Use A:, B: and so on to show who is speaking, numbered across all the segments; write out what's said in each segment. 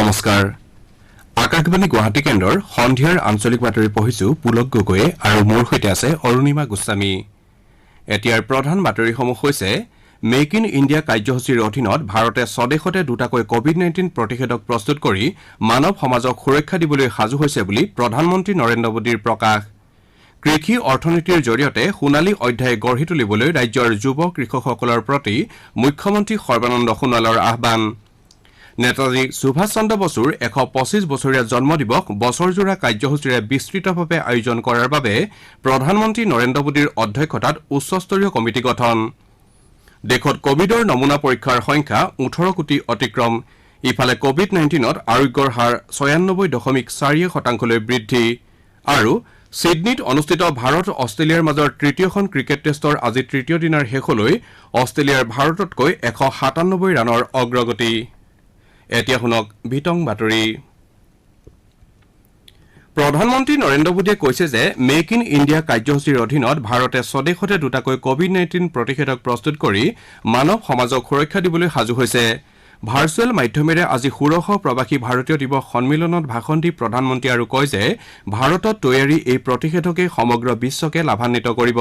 A: নমস্কাৰ আকাশবাণী গুৱাহাটী কেন্দ্ৰৰ সন্ধিয়াৰ আঞ্চলিক বাতৰি পঢ়িছো পুলক গগৈয়ে আৰু মোৰ সৈতে আছে অৰুণিমা গোস্বামী এতিয়াৰ প্ৰধান বাতৰিসমূহ হৈছে মেক ইন ইণ্ডিয়া কাৰ্যসূচীৰ অধীনত ভাৰতে স্বদেশতে দুটাকৈ কোভিড-19 প্ৰতিষেধক প্ৰস্তুত কৰি মানৱ সমাজক সুৰক্ষা দিবলৈ সাজু হৈছে বুলি প্ৰধানমন্ত্ৰী নৰেন্দ্ৰ মোদীৰ প্ৰকাশ কৃষি অৰ্থনীতিৰ জৰিয়তে সোণালী অধ্যায় গঢ়ি তুলিবলৈ ৰাজ্যৰ যুৱ কৃষকসকলৰ প্ৰতি মুখ্যমন্ত্ৰী সৰ্বানন্দ সোণোৱালৰ আহ্বান নেতাজী সুভাষ চন্দ্ৰ বসুৰ 125 বছৰীয়া জন্মদিবস বছৰজোৰা কাৰ্যসূচীৰে বিস্তৃতভাৱে আয়োজন কৰাৰ বাবে প্ৰধানমন্ত্ৰী নৰেন্দ্ৰ মোদীৰ অধ্যক্ষতাত উচ্চস্তৰীয় কমিটি গঠন দেশত কোভিডৰ নমুনা পৰীক্ষাৰ সংখ্যা 18 কোটি অতিক্ৰম ইফালে কোভিড-19ত আৰোগ্যৰ হাৰ 96.41% বৃদ্ধি আৰু সিডনীত অনুষ্ঠিত ভাৰত অষ্ট্ৰেলিয়াৰ মাজৰ তৃতীয়খন ক্ৰিকেট টেষ্টৰ আজি তৃতীয় দিনৰ শেষলৈ অষ্ট্ৰেলিয়াৰ ভাৰততকৈ 197 ৰানৰ অগ্ৰগতি এতিয়া শুনক বিতং বাতৰি প্ৰধানমন্ত্ৰী নৰেন্দ্ৰ মোদীয়ে কৈছে যে মেক ইন ইণ্ডিয়া কাৰ্যসূচীৰ অধীনত ভাৰতে স্বদেশতে দুটাকৈ কোভিড-19 প্ৰতিষেধক প্ৰস্তুত কৰি মানৱ সমাজক সুৰক্ষা দিবলৈ সাজু হৈছে ভাৰ্চুৱেল মাধ্যমেৰে আজি ষোড়শ প্ৰবাসী ভাৰতীয় দিৱস সন্মিলনত ভাষণ দি প্ৰধানমন্ত্ৰী আৰু কয় যে ভাৰতত তৈয়াৰী এই প্ৰতিষেধকে সমগ্ৰ বিশ্বকে লাভান্বিত কৰিব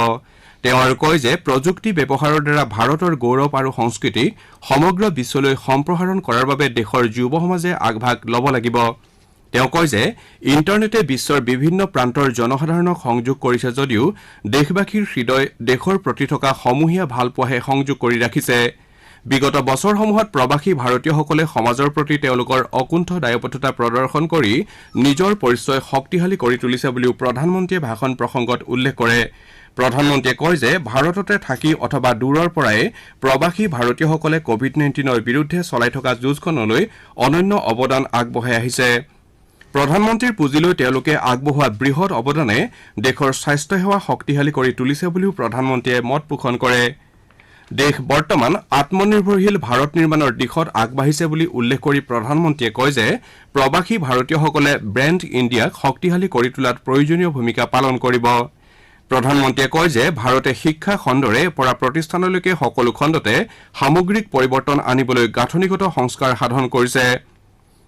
A: তেওঁ আৰু কয় যে প্ৰযুক্তি ব্যৱহাৰৰ দ্বাৰা ভাৰতৰ গৌৰৱ আৰু সংস্কৃতিক সমগ্ৰ বিশ্বলৈ সম্প্ৰসাৰণ কৰাৰ বাবে দেশৰ যুৱ সমাজে আগভাগ ল'ব লাগিব তেওঁ কয় যে ইণ্টাৰনেটে বিশ্বৰ বিভিন্ন প্ৰান্তৰ জনসাধাৰণক সংযোগ কৰিছে যদিও দেশবাসীৰ হৃদয় দেশৰ প্ৰতি থকা সমূহীয়া ভালপোৱাহে সংযোগ কৰি ৰাখিছে বিগত বছৰসমূহত প্ৰবাসী ভাৰতীয়সকলে সমাজৰ প্ৰতি তেওঁলোকৰ অকুণ্ঠ দায়বদ্ধতা প্ৰদৰ্শন কৰি নিজৰ পৰিচয় শক্তিশালী কৰি তুলিছে বুলিও প্ৰধানমন্ত্ৰীয়ে ভাষণ প্ৰসংগত উল্লেখ কৰে প্ৰধানমন্ত্ৰীয়ে কয় যে ভাৰততে থাকি অথবা দূৰৰ পৰাই প্ৰবাসী ভাৰতীয়সকলে কোভিড-19ৰ বিৰুদ্ধে চলাই থকা যুঁজখনলৈ অনন্য অৱদান আগবঢ়াই আহিছে প্ৰধানমন্ত্ৰীৰ পুঁজিলৈ তেওঁলোকে আগবঢ়োৱা বৃহৎ অৱদানে দেশৰ স্বাস্থ্য সেৱা শক্তিশালী কৰি তুলিছে বুলিও প্ৰধানমন্ত্ৰীয়ে মত পোষণ কৰে দেশ বৰ্তমান আত্মনিৰ্ভৰশীল ভাৰত নিৰ্মাণৰ দিশত আগবাঢ়িছে বুলি উল্লেখ কৰি প্ৰধানমন্ত্ৰীয়ে কয় যে প্ৰবাসী ভাৰতীয়সকলে ব্ৰেণ্ড ইণ্ডিয়াক শক্তিশালী কৰি তোলাত প্ৰয়োজনীয় ভূমিকা পালন কৰিব প্ৰধানমন্ত্ৰীয়ে কয় যে ভাৰতে শিক্ষা খণ্ডৰে পৰা প্ৰতিষ্ঠানলৈকে সকলো খণ্ডতে সামগ্ৰিক পৰিৱৰ্তন আনিবলৈ গাঁথনিগত সংস্কাৰ সাধন কৰিছে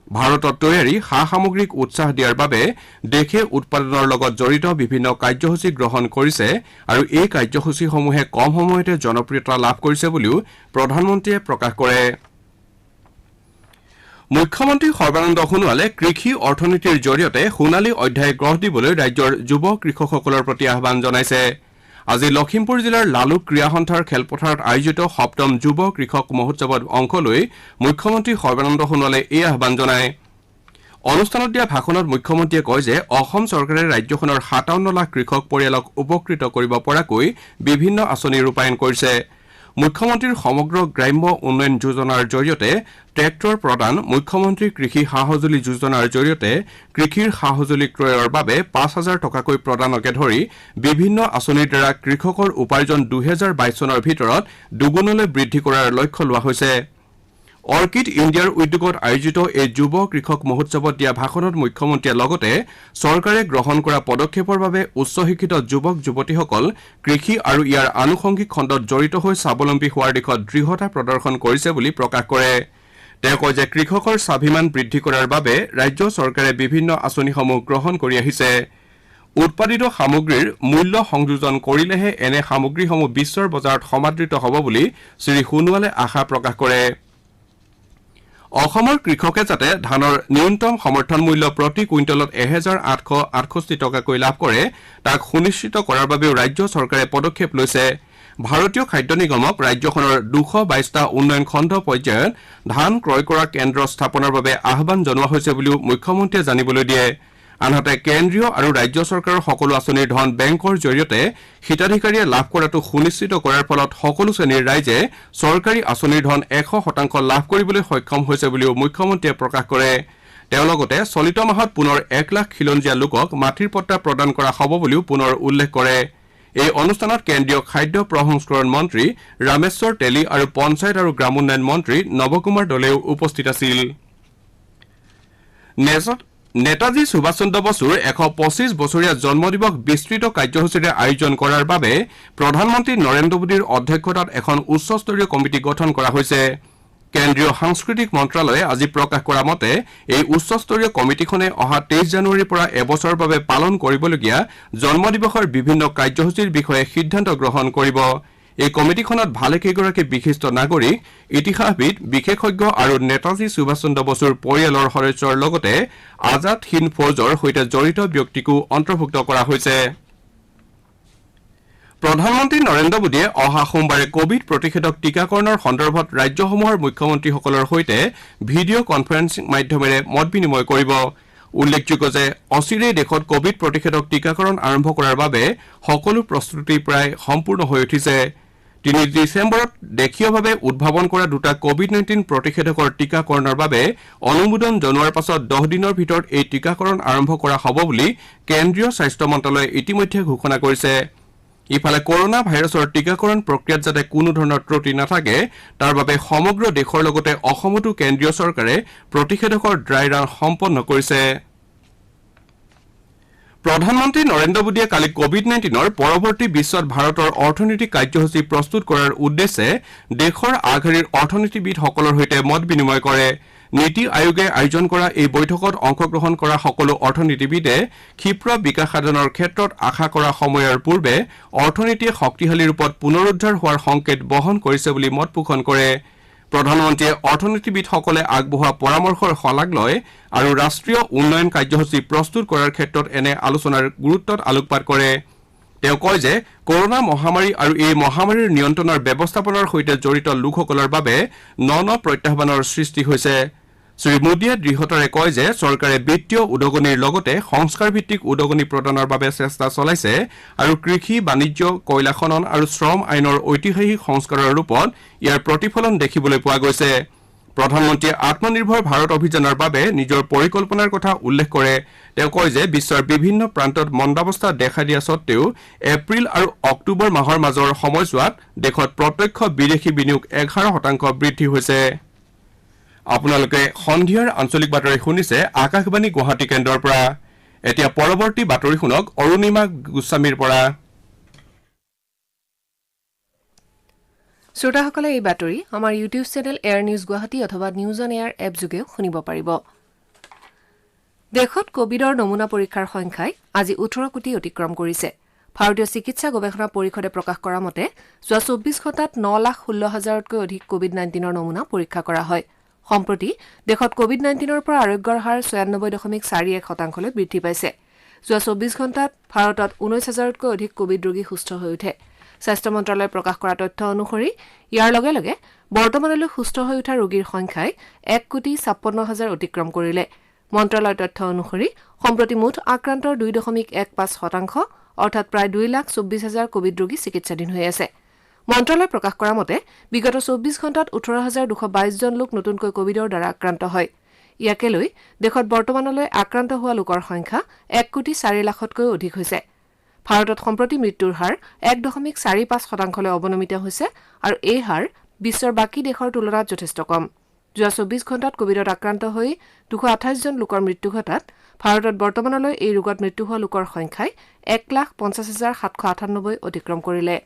A: ভাৰতত তৈয়াৰী সামগ্ৰীক উৎসাহ দিয়াৰ বাবে দেশে উৎপাদনৰ লগত জড়িত বিভিন্ন কাৰ্যসূচী গ্ৰহণ কৰিছে আৰু এই কাৰ্যসূচীসমূহে কম সময়তে জনপ্ৰিয়তা লাভ কৰিছে বুলিও প্ৰধানমন্ত্ৰীয়ে প্ৰকাশ কৰে মুখ্যমন্ত্ৰী সৰ্বানন্দ সোণোৱালে কৃষি অৰ্থনীতিৰ জৰিয়তে সোণালী অধ্যায় গঢ় দিবলৈ ৰাজ্যৰ যুৱ কৃষকসকলৰ প্ৰতি আহ্বান জনাইছে আজি লখিমপুৰ জিলাৰ লালুক ক্ৰীড়া সন্থাৰ খেলপথাৰত আয়োজিত ৭ম যুৱ কৃষক মহোৎসৱত অংশ লৈ মুখ্যমন্ত্ৰী সৰ্বানন্দ সোণোৱালে এই আহ্বান জনায় অনুষ্ঠানত দিয়া ভাষণত মুখ্যমন্ত্ৰীয়ে কয় যে অসম চৰকাৰে ৰাজ্যখনৰ ৫৭ লাখ কৃষক পৰিয়ালক উপকৃত কৰিব পৰাকৈ বিভিন্ন আঁচনি ৰূপায়ণ কৰিছে মুখ্যমন্ত্ৰীৰ সমগ্ৰ গ্ৰাম্য উন্নয়ন যোজনাৰ জৰিয়তে ট্ৰেক্টৰ প্ৰদান মুখ্যমন্ত্ৰী কৃষি সা-সঁজুলি যোজনাৰ জৰিয়তে কৃষিৰ সা-সঁজুলি ক্ৰয়ৰ বাবে ৫,০০০ টকাকৈ প্ৰদানকে ধৰি বিভিন্ন আঁচনিৰ দ্বাৰা কৃষকৰ উপাৰ্জন ২০২২ চনৰ ভিতৰত দুগুণলৈ বৃদ্ধি কৰাৰ লক্ষ্য লোৱা হৈছে অৰ্কিড ইণ্ডিয়াৰ উদ্যোগত আয়োজিত এই যুৱ কৃষক মহোৎসৱত দিয়া ভাষণত মুখ্যমন্ত্ৰীয়ে লগতে চৰকাৰে গ্ৰহণ কৰা পদক্ষেপৰ বাবে উচ্চ শিক্ষিত যুৱক যুৱতীসকল কৃষি আৰু ইয়াৰ আনুষংগিক খণ্ডত জড়িত হৈ স্বাৱলম্বী হোৱাৰ দিশত দৃঢ়তা প্ৰদৰ্শন কৰিছে বুলি প্ৰকাশ কৰে তেওঁ কয় যে কৃষকৰ স্বাভিমান বৃদ্ধি কৰাৰ বাবে ৰাজ্য চৰকাৰে বিভিন্ন আঁচনিসমূহ গ্ৰহণ কৰি আহিছে উৎপাদিত সামগ্ৰীৰ মূল্য সংযোজন কৰিলেহে এনে সামগ্ৰীসমূহ বিশ্বৰ বজাৰত সমাদৃত হ'ব বুলি শ্ৰী সোণোৱালে আশা প্ৰকাশ কৰে অসমৰ কৃষকে যাতে ধানৰ ন্যূনতম সমৰ্থন মূল্য প্ৰতি কুইণ্টলত ১,৮৬৮ টকাকৈ লাভ কৰে তাক সুনিশ্চিত কৰাৰ বাবেও ৰাজ্য চৰকাৰে পদক্ষেপ লৈছে ভাৰতীয় খাদ্য নিগমক ৰাজ্যখনৰ ২২২টা উন্নয়ন খণ্ড পৰ্যায়ত ধান ক্ৰয় কৰা কেন্দ্ৰ স্থাপনৰ বাবে আহ্বান জনোৱা হৈছে বুলিও মুখ্যমন্ত্ৰীয়ে জানিবলৈ দিয়ে আনহাতে কেন্দ্ৰীয় আৰু ৰাজ্য চৰকাৰৰ সকলো আঁচনিৰ ধন বেংকৰ জৰিয়তে হিতাধিকাৰীয়ে লাভ কৰাটো সুনিশ্চিত কৰাৰ ফলত সকলো শ্ৰেণীৰ ৰাইজে চৰকাৰী আঁচনিৰ ধন ১০০% লাভ কৰিবলৈ সক্ষম হৈছে বুলিও মুখ্যমন্ত্ৰীয়ে প্ৰকাশ কৰে তেওঁ লগতে চলিত মাহত পুনৰ ১ লাখ খিলঞ্জীয়া লোকক মাটিৰ পট্টা প্ৰদান কৰা হ'ব বুলিও পুনৰ উল্লেখ কৰে এই অনুষ্ঠানত কেন্দ্ৰীয় খাদ্য প্ৰসংস্কৰণ মন্ত্ৰী ৰামেশ্বৰ তেলী আৰু পঞ্চায়ত আৰু গ্ৰামোন্নয়ন মন্ত্ৰী নৱকুমাৰ দলেও উপস্থিত আছিল নেতাজী সুভাষ চন্দ্ৰ বসুৰ 125 বছৰীয়া জন্মদিবস বিস্তৃত কাৰ্যসূচীৰে আয়োজন কৰাৰ বাবে প্ৰধানমন্ত্ৰী নৰেন্দ্ৰ মোদীৰ অধ্যক্ষতাত এখন উচ্চস্তৰীয় কমিটি গঠন কৰা হৈছে কেন্দ্ৰীয় সাংস্কৃতিক মন্ত্ৰালয়ে আজি প্ৰকাশ কৰা মতে এই উচ্চস্তৰীয় কমিটিখনে অহা 23 জানুৱাৰীৰ পৰা এবছৰৰ বাবে পালন কৰিবলগীয়া জন্মদিৱসৰ বিভিন্ন কাৰ্যসূচীৰ বিষয়ে সিদ্ধান্ত গ্ৰহণ কৰিব এই কমিটিখনত ভালেকেইগৰাকী বিশিষ্ট নাগৰিক ইতিহাসবিদ বিশেষজ্ঞ আৰু নেতাজী সুভাষ চন্দ্ৰ বসুৰ পৰিয়ালৰ সদস্যৰ লগতে আজাদ হিন্দ ফৌজৰ সৈতে জড়িত ব্যক্তিকো অন্তৰ্ভুক্ত কৰা হৈছে প্ৰধানমন্ত্ৰী নৰেন্দ্ৰ মোদীয়ে অহা সোমবাৰে কোভিড প্ৰতিষেধক টীকাকৰণৰ সন্দৰ্ভত ৰাজ্যসমূহৰ মুখ্যমন্ত্ৰীসকলৰ সৈতে ভিডিঅ' কনফাৰেন্সিং মাধ্যমেৰে মত বিনিময় কৰিব উল্লেখযোগ্য যে অচিৰেই দেশত কোভিড প্ৰতিষেধক টীকাকৰণ আৰম্ভ কৰাৰ বাবে সকলো প্ৰস্তুতি প্ৰায় সম্পূৰ্ণ হৈ উঠিছে 3 ডিচেম্বৰত দেশীয়ভাৱে উদ্ভাৱন কৰা দুটা কোভিড-19 প্ৰতিষেধকৰ টীকাকৰণৰ বাবে অনুমোদন জনোৱাৰ পাছত 10 দিনৰ ভিতৰত এই টীকাকৰণ আৰম্ভ কৰা হ'ব বুলি কেন্দ্ৰীয় স্বাস্থ্য মন্ত্ৰালয়ে ইতিমধ্যে ঘোষণা কৰিছে ইফালে কৰোনা ভাইৰাছৰ টীকাকৰণ প্ৰক্ৰিয়াত যাতে কোনো ধৰণৰ ত্ৰুটি নাথাকে তাৰ বাবে সমগ্ৰ দেশৰ লগতে অসমতো কেন্দ্ৰীয় চৰকাৰে প্ৰতিষেধকৰ ড্ৰাই ৰান সম্পন্ন কৰিছে প্ৰধানমন্ত্ৰী নৰেন্দ্ৰ মোদীয়ে কালি কোভিড-19ৰ পৰৱৰ্তী বিশ্বত ভাৰতৰ অৰ্থনৈতিক কাৰ্যসূচী প্ৰস্তুত কৰাৰ উদ্দেশ্যে দেশৰ আগশাৰীৰ অৰ্থনীতিবিদসকলৰ সৈতে মত বিনিময় কৰে নীতি আয়োগে আয়োজন কৰা এই বৈঠকত অংশগ্ৰহণ কৰা সকলো অৰ্থনীতিবিদে ক্ষীপ্ৰ বিকাশ সাধনৰ ক্ষেত্ৰত আশা কৰা সময়ৰ পূৰ্বে অৰ্থনীতিয়ে শক্তিশালী ৰূপত পুনৰুদ্ধাৰ হোৱাৰ সংকেত বহন কৰিছে বুলি মত পোষণ কৰে প্ৰধানমন্ত্ৰীয়ে অৰ্থনীতিবিদসকলে আগবঢ়োৱা পৰামৰ্শৰ শলাগ লয় আৰু ৰাষ্ট্ৰীয় উন্নয়ন কাৰ্যসূচী প্ৰস্তুত কৰাৰ ক্ষেত্ৰত এনে আলোচনাৰ গুৰুত্বত আলোকপাত কৰে তেওঁ কয় যে কৰোনা মহামাৰী আৰু এই মহামাৰীৰ নিয়ন্ত্ৰণৰ ব্যৱস্থাপনাৰ সৈতে জড়িত লোকসকলৰ বাবে ন প্ৰত্যাহ্বানৰ সৃষ্টি হৈছে শ্ৰী মোদীয়ে দৃঢ়তাৰে কয় যে চৰকাৰে বিত্তীয় উদগনিৰ লগতে সংস্কাৰভিত্তিক উদগনি প্ৰদানৰ বাবে চেষ্টা চলাইছে আৰু কৃষি বাণিজ্য কয়লা খনন আৰু শ্ৰম আইনৰ ঐতিহাসিক সংস্কাৰৰ ৰূপত ইয়াৰ প্ৰতিফলন দেখিবলৈ পোৱা গৈছে প্ৰধানমন্ত্ৰীয়ে আত্মনিৰ্ভৰ ভাৰত অভিযানৰ বাবে নিজৰ পৰিকল্পনাৰ কথা উল্লেখ কৰে তেওঁ কয় যে বিশ্বৰ বিভিন্ন প্ৰান্তত মন্দাৱস্থা দেখা দিয়া সত্ত্বেও এপ্ৰিল আৰু অক্টোবৰ মাহৰ মাজৰ সময়ছোৱাত দেশত প্ৰত্যক্ষ বিদেশী বিনিয়োগ 11% বৃদ্ধি হৈছে আপোনালোকে সন্ধিয়াৰ আঞ্চলিক বাতৰি শুনিছে আকাশবাণী গুৱাহাটী কেন্দ্ৰৰ পৰা এতিয়া পৰৱৰ্তী বাতৰি শুনক অৰুণিমা গোস্বামীৰ পৰা
B: শ্ৰোতাসকলে এই বাতৰি আমাৰ YouTube channel air news Guwahati অথবা নিউজ অন এয়াৰ এপ যোগেও শুনিব পাৰিব দেশত কোভিডৰ নমুনা পৰীক্ষাৰ সংখ্যাই আজি 18 কোটি অতিক্ৰম কৰিছে ভাৰতীয় চিকিৎসা গৱেষণা পৰিষদে প্ৰকাশ কৰা মতে যোৱা 24 ঘণ্টাত 9,16,000তকৈ অধিক কোভিড-19ৰ নমুনা পৰীক্ষা কৰা হয় সম্প্ৰতি দেশত কোভিড-19ৰ পৰা আৰোগ্যৰ হাৰ 96.41%লৈ বৃদ্ধি পাইছে যোৱা 24 ঘণ্টাত ভাৰতত 19,000তকৈ অধিক কোভিড ৰোগী সুস্থ হৈ উঠে স্বাস্থ্য মন্ত্ৰালয়ে প্ৰকাশ কৰা তথ্য অনুসৰি ইয়াৰ লগে লগে বৰ্তমানলৈ সুস্থ হৈ উঠা ৰোগীৰ সংখ্যাই 1,56,000 অতিক্ৰম কৰিলে মন্ত্ৰালয়ৰ তথ্য অনুসৰি সম্প্ৰতি মুঠ আক্ৰান্তৰ 2.15% অৰ্থাৎ প্ৰায় 2,24,000 কোভিড ৰোগী চিকিৎসাধীন হৈ আছে মন্ত্ৰালয়ে প্ৰকাশ কৰা মতে বিগত 24 ঘণ্টাত 18,222 জন লোক নতুনকৈ কোভিডৰ দ্বাৰা আক্ৰান্ত হয় ইয়াকে লৈ দেশত বৰ্তমানলৈ আক্ৰান্ত হোৱা লোকৰ সংখ্যা 1,04,00,000তকৈ অধিক হৈছে ভাৰতত সম্প্ৰতি মৃত্যুৰ হাৰ 1.45%লৈ অৱনমিত হৈছে আৰু এই হাৰ বিশ্বৰ বাকী দেশৰ তুলনাত যথেষ্ট কম যোৱা 24 ঘণ্টাত কোভিডত আক্ৰান্ত হৈ 228 জন লোকৰ মৃত্যু ঘটাত ভাৰতত বৰ্তমানলৈ এই ৰোগত মৃত্যু হোৱা লোকৰ সংখ্যাই 1,50,798 অতিক্ৰম কৰিলে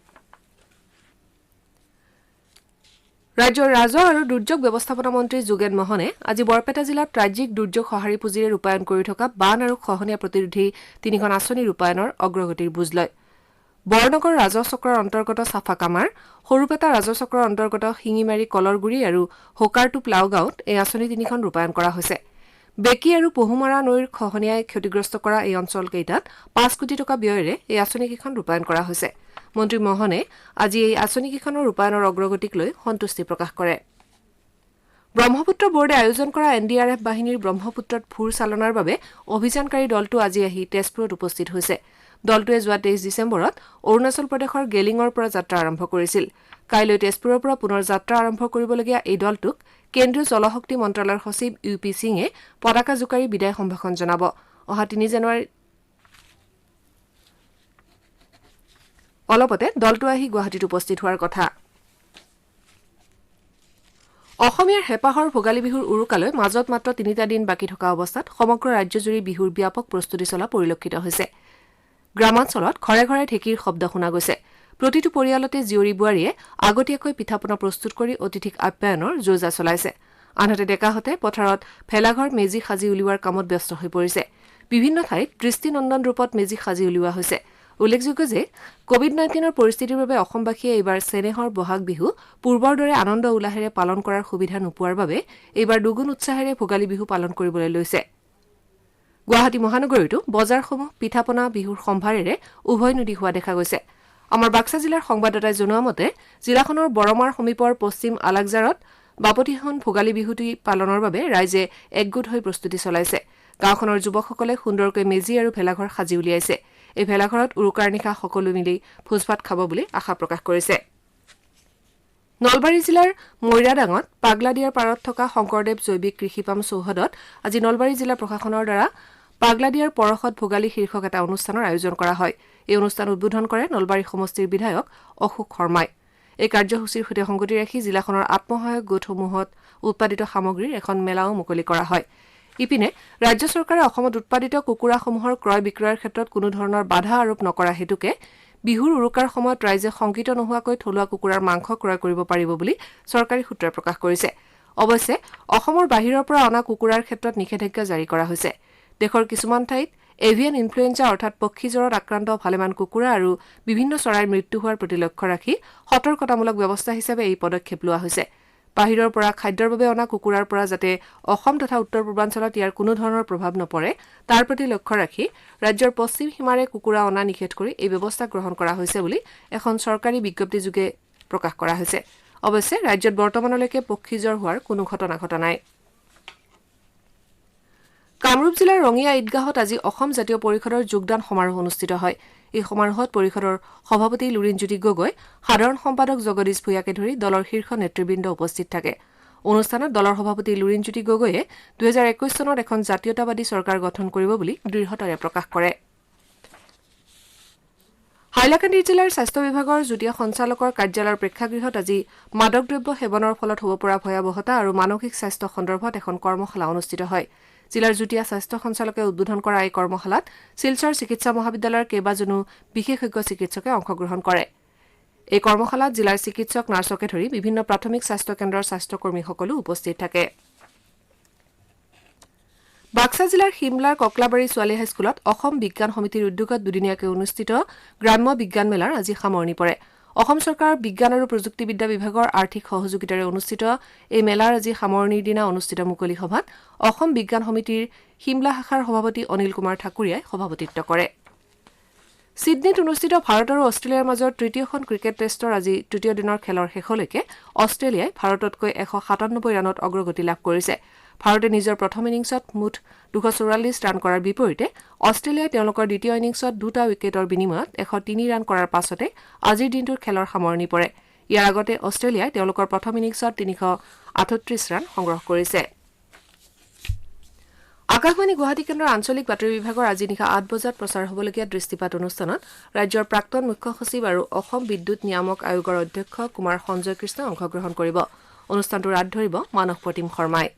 B: ৰাজ্যৰ ৰাজহ আৰু দুৰ্যোগ ব্যৱস্থাপনা মন্ত্ৰী যোগেন মোহনে আজি বৰপেটা জিলাত ৰাজ্যিক দুৰ্যোগ সঁহাৰি পুঁজিৰে ৰূপায়ণ কৰি থকা বান আৰু খহনীয়া প্ৰতিৰোধী 3খন আঁচনি ৰূপায়ণৰ অগ্ৰগতিৰ বুজ লয় বৰনগৰ ৰাজহ চক্ৰৰ অন্তৰ্গত চাফা কামাৰ সৰুপেটা ৰাজহ চক্ৰৰ অন্তৰ্গত শিঙিমাৰী কলৰগুৰি আৰু হোকাৰটো প্লাও গাঁৱত এই আঁচনি 3খন ৰূপায়ণ কৰা হৈছে বেকী আৰু পহুমৰা নৈৰ খহনীয়াই ক্ষতিগ্ৰস্ত কৰা এই অঞ্চলকেইটাত 5 কোটি টকা ব্যয়েৰে এই আঁচনিকেইখন ৰূপায়ণ কৰা হৈছে মন্ত্ৰী মোহনে আজি এই আঁচনিকেইখনৰ ৰূপায়ণৰ অগ্ৰগতিক লৈ সন্তুষ্টি প্ৰকাশ কৰে ব্ৰহ্মপুত্ৰ বোৰ্ডে আয়োজন কৰা এনডিআৰএফ বাহিনীৰ ব্ৰহ্মপুত্ৰত ভূৰ চালনাৰ বাবে অভিযানকাৰী দলটো আজি আহি তেজপুৰত উপস্থিত হৈছে দলটোৱে যোৱা 23 ডিচেম্বৰত অৰুণাচল প্ৰদেশৰ গেলিঙৰ পৰা যাত্ৰা আৰম্ভ কৰিছিল কাইলৈ তেজপুৰৰ পৰা পুনৰ যাত্ৰা আৰম্ভ কৰিবলগীয়া এই দলটোক কেন্দ্ৰীয় জলশক্তি মন্ত্ৰালয়ৰ সচিব ইউপি সিঙে পতাকা জোকাৰি বিদায় সম্ভাষণ জনাব অহা 3 জানুৱাৰী অলপতে দলটো আহি গুৱাহাটীত উপস্থিত হোৱাৰ কথা অসমীয়াৰ হেপাহৰ ভোগালী বিহুৰ উৰুকালৈ মাজত মাত্ৰ 3টা দিন বাকী থকা অৱস্থাত সমগ্ৰ ৰাজ্যজুৰি বিহুৰ ব্যাপক প্ৰস্তুতি চলা পৰিলক্ষিত হৈছে গ্ৰামাঞ্চলত ঘৰে ঘৰে ঢেঁকীৰ শব্দ শুনা গৈছে প্ৰতিটো পৰিয়ালতে জীয়ৰী বোৱাৰীয়ে আগতীয়াকৈ পিঠাপনা প্ৰস্তুত কৰি অতিথিক আপ্যায়নৰ যোজা চলাইছে। আনহাতে ডেকাহঁতে পথাৰত ভেলাঘৰ মেজি সাজি উলিওৱাৰ কামত ব্যস্ত হৈ পৰিছে। বিভিন্ন ঠাইত দৃষ্টিনন্দন ৰূপত মেজি সাজি উলিওৱা হৈছে। উল্লেখযোগ্য যে কোভিড-19 পৰিস্থিতিৰ বাবে অসমবাসীয়ে এইবাৰ চেনেহৰ বহাগ বিহু পূৰ্বৰ দৰে আনন্দ উল্লাহেৰে পালন কৰাৰ সুবিধা নোপোৱাৰ বাবে এইবাৰ দুগুণ উৎসাহেৰে ভোগালী বিহু পালন কৰিবলৈ লৈছে। গুৱাহাটী মহানগৰীতো বজাৰসমূহ পিঠাপনা বিহুৰ সম্ভাৰেৰে উভৈনদী হোৱা দেখা গৈছে। আমাৰ বাক্সা জিলাৰ সংবাদদাতাই জনোৱা মতে জিলাখনৰ বৰমাৰ সমীপৰ পশ্চিম আলাকজাৰত বাপতিসাহোন ভোগালী বিহুটি পালনৰ বাবে ৰাইজে একগোট হৈ প্ৰস্তুতি চলাইছে। গাঁওখনৰ যুৱকসকলে সুন্দৰকৈ মেজি আৰু ভেলাঘৰ সাজি উলিয়াইছে। এই ভেলাঘৰত উৰুকাৰ নিশা সকলো মিলি ভোজ ভাত খাব বুলি আশা প্ৰকাশ কৰিছে। নলবাৰী জিলাৰ মৈৰাডাঙত পাগলাদিয়াৰ পাৰত থকা শংকৰদেৱ জৈৱিক কৃষি পাম চৌহদত আজি নলবাৰী জিলা প্ৰশাসনৰ দ্বাৰা পাগলাদিয়াৰ পৰশত ভোগালী শীৰ্ষক এটা অনুষ্ঠানৰ আয়োজন কৰা হয়। এই অনুষ্ঠান উদ্বোধন কৰে নলবাৰী সমষ্টিৰ বিধায়ক অশোক শৰ্মাই। এই কাৰ্যসূচীৰ সৈতে সংগতি ৰাখি জিলাখনৰ আত্মসহায়ক গোটসমূহত উৎপাদিত সামগ্ৰীৰ এখন মেলাও মুকলি কৰা হয়। ইপিনে ৰাজ্য চৰকাৰে অসমত উৎপাদিত কুকুৰাসমূহৰ ক্ৰয় বিক্ৰয়ৰ ক্ষেত্ৰত কোনো ধৰণৰ বাধা আৰোপ নকৰা হেতুকে বিহুৰ উৰুকাৰ সময়ত ৰাইজে শংকিত নোহোৱাকৈ থলুৱা কুকুৰাৰ মাংস ক্ৰয় কৰিব পাৰিব বুলি চৰকাৰী সূত্ৰই প্ৰকাশ কৰিছে। অৱশ্যে অসমৰ বাহিৰৰ পৰা অনা কুকুৰাৰ ক্ষেত্ৰত নিষেধাজ্ঞা জাৰি কৰা হৈছে। দেশৰ কিছুমান ঠাইত এভিয়ান ইনফ্লুৱেঞ্জা অৰ্থাৎ পক্ষী জ্বৰত আক্ৰান্ত ভালেমান কুকুৰা আৰু বিভিন্ন চৰাইৰ মৃত্যু হোৱাৰ প্ৰতি লক্ষ্য ৰাখি সতৰ্কতামূলক ব্যৱস্থা হিচাপে এই পদক্ষেপ লোৱা হৈছে। বাহিৰৰ পৰা খাদ্যৰ বাবে অনা কুকুৰাৰ পৰা যাতে অসম তথা উত্তৰ পূৰ্বাঞ্চলত ইয়াৰ কোনো ধৰণৰ প্ৰভাৱ নপৰে তাৰ প্ৰতি লক্ষ্য ৰাখি ৰাজ্যৰ পশ্চিম সীমাৰে কুকুৰা অনা নিষেধ কৰি এই ব্যৱস্থা গ্ৰহণ কৰা হৈছে বুলি এখন চৰকাৰী বিজ্ঞপ্তিযোগে প্ৰকাশ কৰা হৈছে। অৱশ্যে ৰাজ্যত বৰ্তমানলৈকে পক্ষী জ্বৰ হোৱাৰ কোনো ঘটনা ঘটা নাই। কামৰূপ জিলাৰ ৰঙিয়া ঈদগাহত আজি অসম জাতীয় পৰিষদৰ যোগদান সমাৰোহ অনুষ্ঠিত হয়। এই সমাৰোহত পৰিষদৰ সভাপতি লুৰিণজ্যোতি গগৈ, সাধাৰণ সম্পাদক জগদীশ ভূঞাকে ধৰি দলৰ শীৰ্ষ নেতৃবৃন্দ উপস্থিত থাকে। অনুষ্ঠানত দলৰ সভাপতি লুৰিণজ্যোতি গগৈয়ে 2021 চনত এখন জাতীয়তাবাদী চৰকাৰ গঠন কৰিব বুলি দৃঢ়তাৰে প্ৰকাশ কৰে। হাইলাকান্দি জিলাৰ স্বাস্থ্য বিভাগৰ যুটীয়া সঞ্চালকৰ কাৰ্যালয়ৰ প্ৰেক্ষাগৃহত আজি মাদক দ্ৰব্য সেৱনৰ ফলত হ'ব পৰা ভয়াৱহতা আৰু মানসিক স্বাস্থ্য সন্দৰ্ভত এখন কৰ্মশালা অনুষ্ঠিত হয়। জিলাৰ যুটীয়া স্বাস্থ্য সঞ্চালকে উদ্বোধন কৰা এই কৰ্মশালাত শিলচৰ চিকিৎসা মহাবিদ্যালয়ৰ কেইবাজনো বিশেষজ্ঞ চিকিৎসকে অংশগ্ৰহণ কৰে। এই কৰ্মশালাত জিলাৰ চিকিৎসক নাৰ্ছকে ধৰি বিভিন্ন প্ৰাথমিক স্বাস্থ্য কেন্দ্ৰৰ স্বাস্থ্যকৰ্মীসকলো উপস্থিত থাকে। বাক্সা জিলাৰ শিমলাৰ ককলাবাৰী ছোৱালী হাইস্কুলত অসম বিজ্ঞান সমিতিৰ উদ্যোগত দুদিনীয়াকৈ অনুষ্ঠিত গ্ৰাম্য বিজ্ঞান মেলাৰ আজি সামৰণি পৰে। অসম চৰকাৰৰ বিজ্ঞান আৰু প্ৰযুক্তিবিদ্যা বিভাগৰ আৰ্থিক সহযোগিতাৰে অনুষ্ঠিত এই মেলাৰ আজি সামৰণিৰ দিনা অনুষ্ঠিত মুকলি সভাত অসম বিজ্ঞান সমিতিৰ শিমলা শাখাৰ সভাপতি অনিল কুমাৰ ঠাকুৰীয়াই সভাপতিত্ব কৰে। ছিডনীত অনুষ্ঠিত ভাৰত আৰু অষ্ট্ৰেলিয়াৰ মাজৰ তৃতীয়খন ক্ৰিকেট টেষ্টৰ আজি তৃতীয় দিনৰ খেলৰ শেষলৈকে অষ্ট্ৰেলিয়াই ভাৰততকৈ 197 ৰানত অগ্ৰগতি লাভ কৰিছে। ভাৰতে নিজৰ প্ৰথম ইনিংছত মুঠ 244 ৰান কৰাৰ বিপৰীতে অষ্ট্ৰেলিয়াই তেওঁলোকৰ দ্বিতীয় ইনিংছত দুটা উইকেটৰ বিনিময়ত 103 ৰান কৰাৰ পাছতে আজিৰ দিনটোৰ খেলৰ সামৰণি পৰে। ইয়াৰ আগতে অষ্ট্ৰেলিয়াই তেওঁলোকৰ প্ৰথম ইনিংছত 338 ৰান সংগ্ৰহ কৰিছে। আকাশবাণী গুৱাহাটী কেন্দ্ৰৰ আঞ্চলিক বাতৰি বিভাগৰ আজি নিশা 8 বজাত প্ৰচাৰ হ'বলগীয়া দৃষ্টিপাত অনুষ্ঠানত ৰাজ্যৰ প্ৰাক্তন মুখ্য সচিব আৰু অসম বিদ্যুৎ নিয়ামক আয়োগৰ অধ্যক্ষ কুমাৰ সঞ্জয় কৃষ্ণই অংশগ্ৰহণ কৰিব। অনুষ্ঠানটোৰ ৰাত ধৰিব মানস প্ৰতিম শৰ্মাই।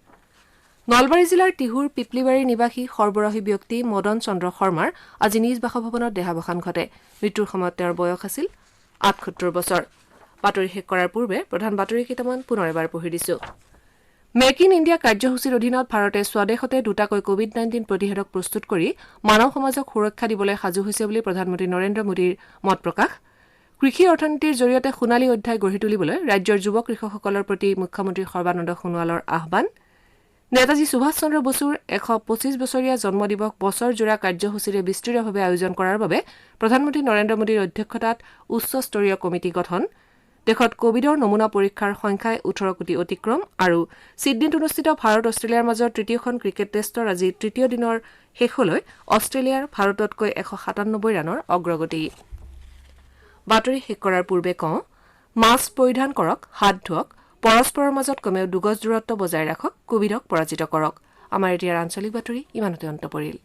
B: নলবাৰী জিলাৰ টিহুৰ পিপলিবাৰীৰ নিবাসী সৰ্বৰাহী ব্যক্তি মদন চন্দ্ৰ শৰ্মাৰ আজি নিজ বাসভৱনত দেহাৱসান ঘটে। মৃত্যুৰ সময়ত তেওঁৰ বয়স আছিল 78 বছৰ। বাতৰি শেষ কৰাৰ পূৰ্বে প্ৰধান বাতৰি কেইটামান পুনৰ এবাৰ পঢ়ি দিছো। মেক ইন ইণ্ডিয়া কাৰ্যসূচীৰ অধীনত ভাৰতে স্বদেশতে দুটাকৈ কোভিড-19 প্ৰতিষেধক প্ৰস্তুত কৰি মানৱ সমাজক সুৰক্ষা দিবলৈ সাজু হৈছে বুলি প্ৰধানমন্ত্ৰী নৰেন্দ্ৰ মোদীৰ মত প্ৰকাশ। কৃষি অৰ্থনীতিৰ জৰিয়তে সোণালী অধ্যায় গঢ়ি তুলিবলৈ ৰাজ্যৰ যুৱ কৃষকসকলৰ প্ৰতি মুখ্যমন্ত্ৰী সৰ্বানন্দ সোণোৱালৰ আহ্বান। নেতাজী সুভাষ চন্দ্ৰ বসুৰ 125 বছৰীয়া জন্মদিৱস বছৰজোৰা কাৰ্যসূচীৰে বিস্তৃতভাৱে আয়োজন কৰাৰ বাবে প্ৰধানমন্ত্ৰী নৰেন্দ্ৰ মোদীৰ অধ্যক্ষতাত উচ্চস্তৰীয় কমিটি গঠন। দেশত কোভিডৰ নমুনা পৰীক্ষাৰ সংখ্যাই 18 কোটি অতিক্ৰম আৰু ছিডনীত অনুষ্ঠিত ভাৰত অষ্ট্ৰেলিয়াৰ মাজৰ তৃতীয়খন ক্ৰিকেট টেষ্টৰ আজি তৃতীয় দিনৰ শেষলৈ অষ্ট্ৰেলিয়াৰ ভাৰততকৈ 197 ৰানৰ অগ্ৰগতি। বাতৰি শেষ কৰাৰ পূৰ্বে কওঁ, মাস্ক পৰিধান কৰক, হাত ধুৱক, পৰস্পৰৰ মাজত কমেও 2 গজ দূৰত্ব বজাই ৰাখক, কোভিডক পৰাজিত কৰক। আমাৰ এতিয়াৰ আঞ্চলিক বাতৰি ইমানতে অন্ত পৰিল।